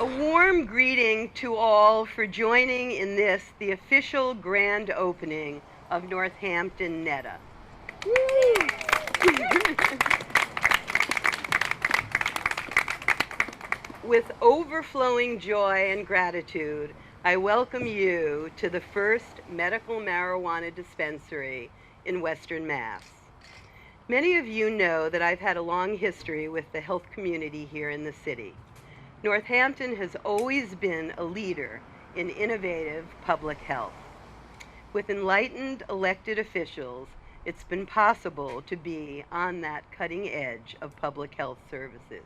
A warm greeting to all for joining in this, the official grand opening of Northampton NETA. With overflowing joy and gratitude, I welcome you to the first medical marijuana dispensary in Western Mass. Many of you know that I've had a long history with the health community here in the city. Northampton has always been a leader in innovative public health. With enlightened elected officials, it's been possible to be on that cutting edge of public health services.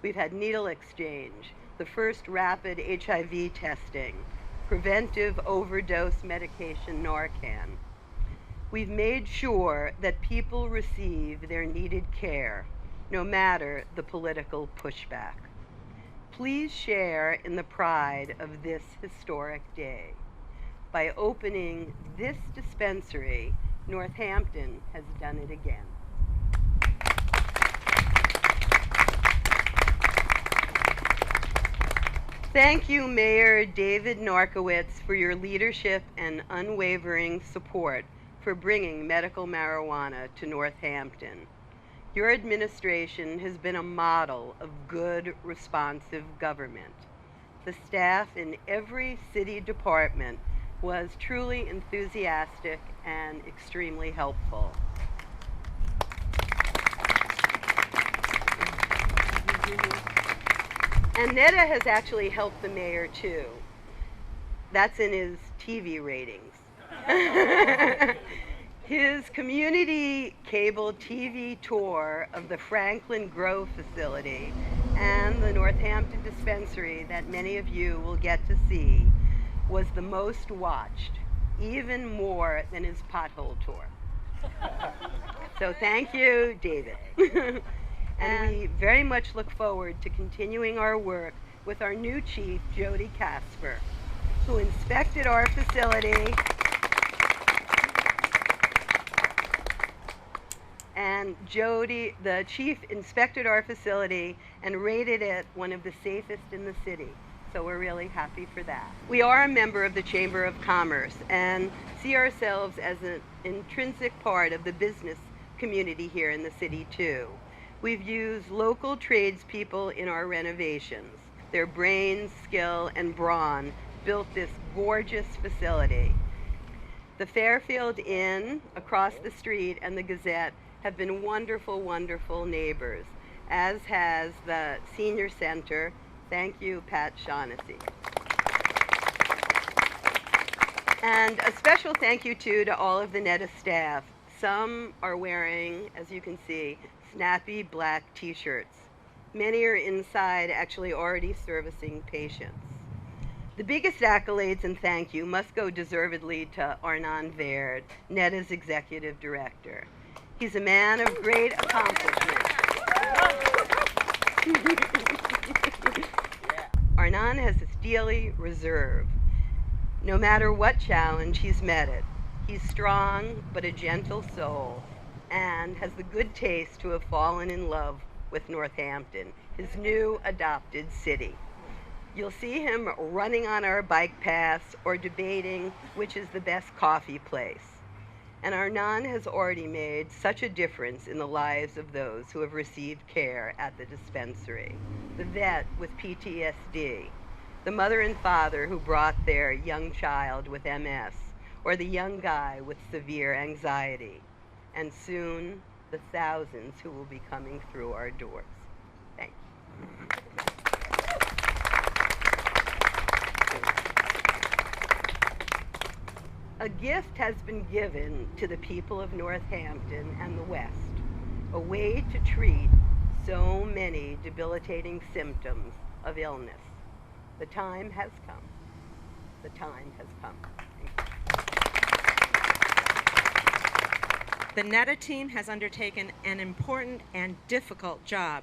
We've had needle exchange, the first rapid HIV testing, preventive overdose medication Narcan. We've made sure that people receive their needed care, no matter the political pushback. Please share in the pride of this historic day. By opening this dispensary, Northampton has done it again. Thank you, Mayor David Narkewicz, for your leadership and unwavering support for bringing medical marijuana to Northampton. Your administration has been a model of good, responsive government. The staff in every city department was truly enthusiastic and extremely helpful. And NETA has actually helped the mayor too. That's in his TV ratings. His community cable TV tour of the Franklin Grove facility and the Northampton dispensary that many of you will get to see was the most watched, even more than his pothole tour. So thank you, David. And we very much look forward to continuing our work with our new chief, Jody Casper, who inspected our facility. And Jody, the chief, inspected our facility and rated it one of the safest in the city. So we're really happy for that. We are a member of the Chamber of Commerce and see ourselves as an intrinsic part of the business community here in the city too. We've used local tradespeople in our renovations. Their brains, skill, and brawn built this gorgeous facility. The Fairfield Inn across the street and the Gazette have been wonderful, wonderful neighbors, as has the Senior Center. Thank you, Pat Shaughnessy. And a special thank you, too, to all of the NETA staff. Some are wearing, as you can see, snappy black t-shirts. Many are inside, actually already servicing patients. The biggest accolades and thank you must go deservedly to Arnon Vered, NETA's executive director. He's a man of great accomplishment. Arnon has his daily reserve. No matter what challenge, he's met it. He's strong, but a gentle soul, and has the good taste to have fallen in love with Northampton, his new adopted city. You'll see him running on our bike paths or debating which is the best coffee place. And Arnon has already made such a difference in the lives of those who have received care at the dispensary. The vet with PTSD, the mother and father who brought their young child with MS, or the young guy with severe anxiety, and soon the thousands who will be coming through our doors. Thank you. A gift has been given to the people of Northampton and the West, a way to treat so many debilitating symptoms of illness. The time has come. The time has come. The NETA team has undertaken an important and difficult job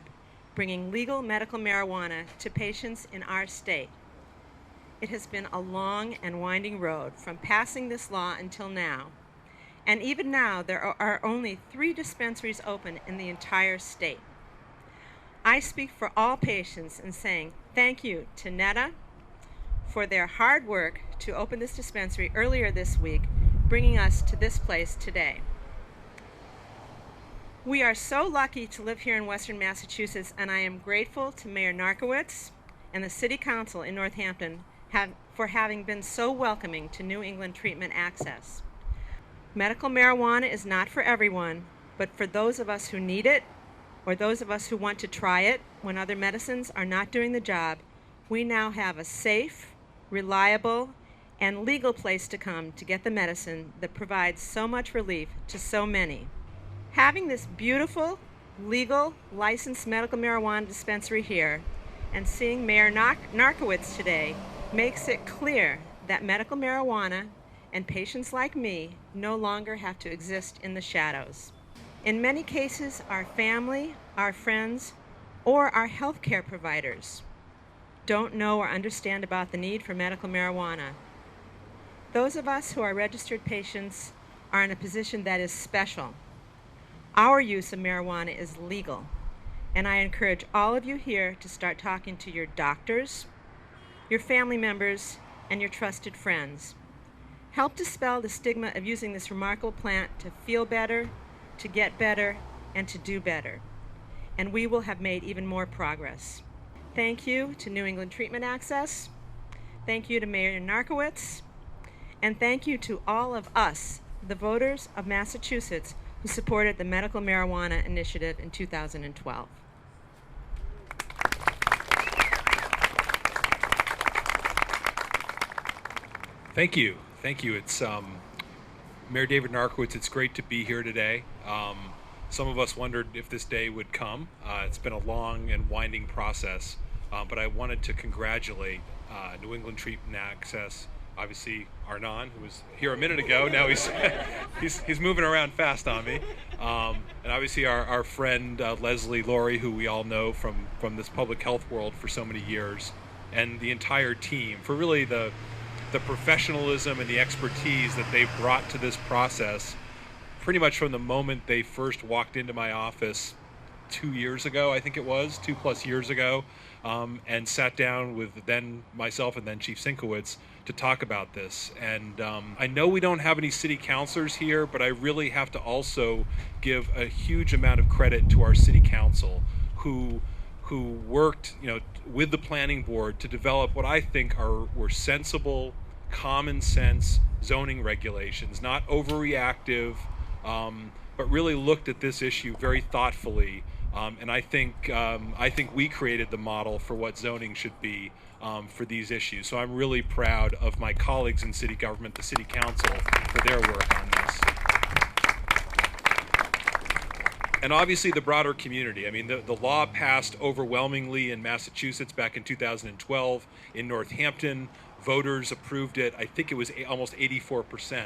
bringing legal medical marijuana to patients in our state. It has been a long and winding road from passing this law until now. And even now, there are only 3 dispensaries open in the entire state. I speak for all patients in saying thank you to NETA for their hard work to open this dispensary earlier this week, bringing us to this place today. We are so lucky to live here in Western Massachusetts, and I am grateful to Mayor Narkewicz and the City Council in Northampton for having been so welcoming to New England treatment access. Medical marijuana is not for everyone, but for those of us who need it, or those of us who want to try it when other medicines are not doing the job, we now have a safe, reliable, and legal place to come to get the medicine that provides so much relief to so many. Having this beautiful, legal, licensed medical marijuana dispensary here and seeing Mayor Narkewicz today makes it clear that medical marijuana and patients like me no longer have to exist in the shadows. In many cases, our family, our friends, or our healthcare providers don't know or understand about the need for medical marijuana. Those of us who are registered patients are in a position that is special. Our use of marijuana is legal, and I encourage all of you here to start talking to your doctors, your family members, and your trusted friends. Help dispel the stigma of using this remarkable plant to feel better, to get better, and to do better. And we will have made even more progress. Thank you to New England Treatment Access. Thank you to Mayor Narkewicz. And thank you to all of us, the voters of Massachusetts, who supported the Medical Marijuana Initiative in 2012. Thank you. Thank you. It's Mayor David Narkewicz. It's great to be here today. Some of us wondered if this day would come. It's been a long and winding process, but I wanted to congratulate New England Treatment Access. Obviously, Arnon, who was here a minute ago, now he's moving around fast on me. And obviously our friend Laurie, who we all know from this public health world for so many years, and the entire team for really the professionalism and the expertise that they've brought to this process pretty much from the moment they first walked into my office 2 years ago, I think it was, 2+ years ago, and sat down with then myself and then Chief Sinkowitz to talk about this. And I know we don't have any city councilors here, but I really have to also give a huge amount of credit to our city council who worked, with the planning board to develop what I think were sensible, common sense zoning regulations, not overreactive, but really looked at this issue very thoughtfully. And I think we created the model for what zoning should be for these issues. So I'm really proud of my colleagues in city government, the city council, for their work on this. And obviously the broader community. I mean, the law passed overwhelmingly in Massachusetts back in 2012. In Northampton, voters approved it. I think it was almost 84%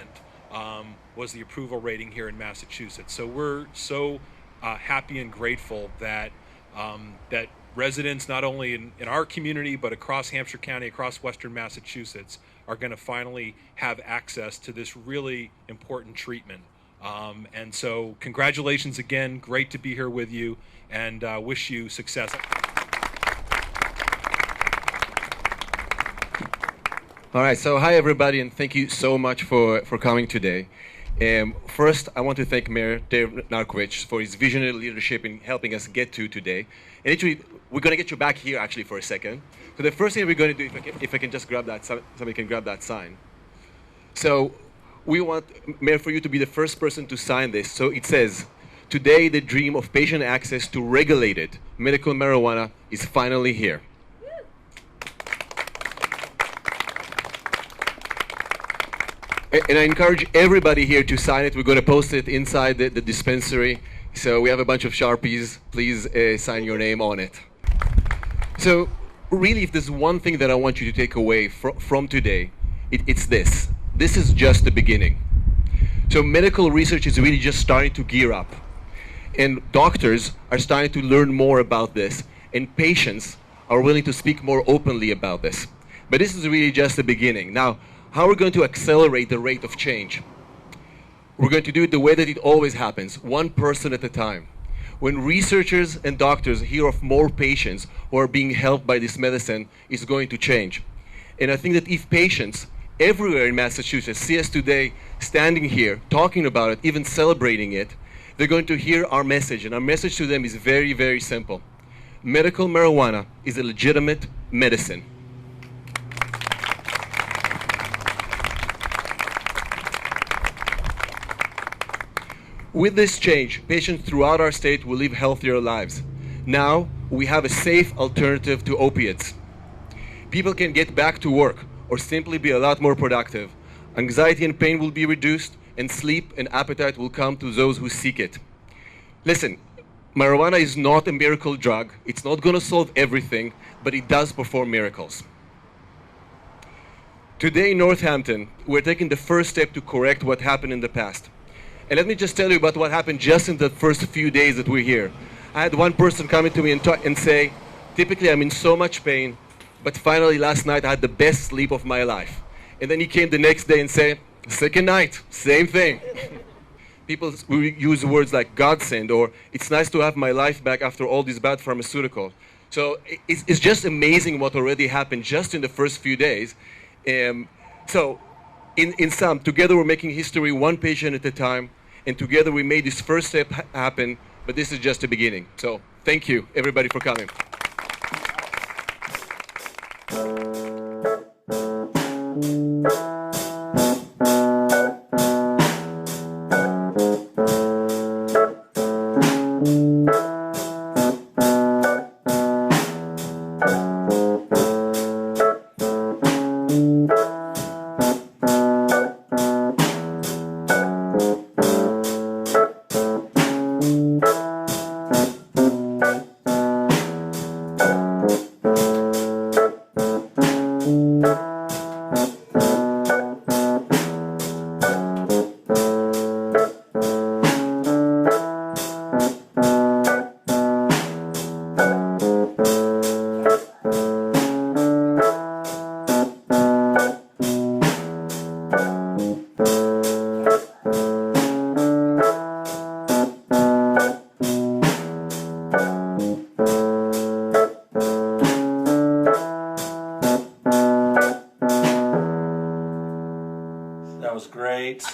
was the approval rating here in Massachusetts. So we're so happy and grateful that that residents, not only in our community, but across Hampshire County, across Western Massachusetts, are going to finally have access to this really important treatment. And so congratulations again, great to be here with you, and wish you success. All right, so hi everybody, and thank you so much for coming today. First, I want to thank Mayor David Narkewicz for his visionary leadership in helping us get to today. And actually, we're going to get you back here actually for a second. So the first thing we're going to do, if I can just grab that, somebody can grab that sign. So we want, Mayor, for you to be the first person to sign this. So it says, today the dream of patient access to regulated medical marijuana is finally here. And I encourage everybody here to sign it. We're going to post it inside the dispensary. So we have a bunch of Sharpies. Please sign your name on it. So really, if there's one thing that I want you to take away from today, it's this. This is just the beginning. So medical research is really just starting to gear up. And doctors are starting to learn more about this. And patients are willing to speak more openly about this. But this is really just the beginning. Now, how we're going to accelerate the rate of change? We're going to do it the way that it always happens, one person at a time. When researchers and doctors hear of more patients who are being helped by this medicine, it's going to change. And I think that if patients everywhere in Massachusetts see us today standing here, talking about it, even celebrating it, they're going to hear our message. And our message to them is very, very simple. Medical marijuana is a legitimate medicine. With this change, patients throughout our state will live healthier lives. Now, we have a safe alternative to opiates. People can get back to work or simply be a lot more productive. Anxiety and pain will be reduced, and sleep and appetite will come to those who seek it. Listen, marijuana is not a miracle drug. It's not going to solve everything, but it does perform miracles. Today in Northampton, we're taking the first step to correct what happened in the past. And let me just tell you about what happened just in the first few days that we're here. I had one person come to me and say, typically I'm in so much pain, but finally last night I had the best sleep of my life. And then he came the next day and said, second night, same thing. People use words like godsend, or it's nice to have my life back after all these bad pharmaceuticals. So it's just amazing what already happened just in the first few days. So in sum, together we're making history one patient at a time, and together we made this first step happen, but this is just the beginning. So thank you, everybody, for coming. That was great.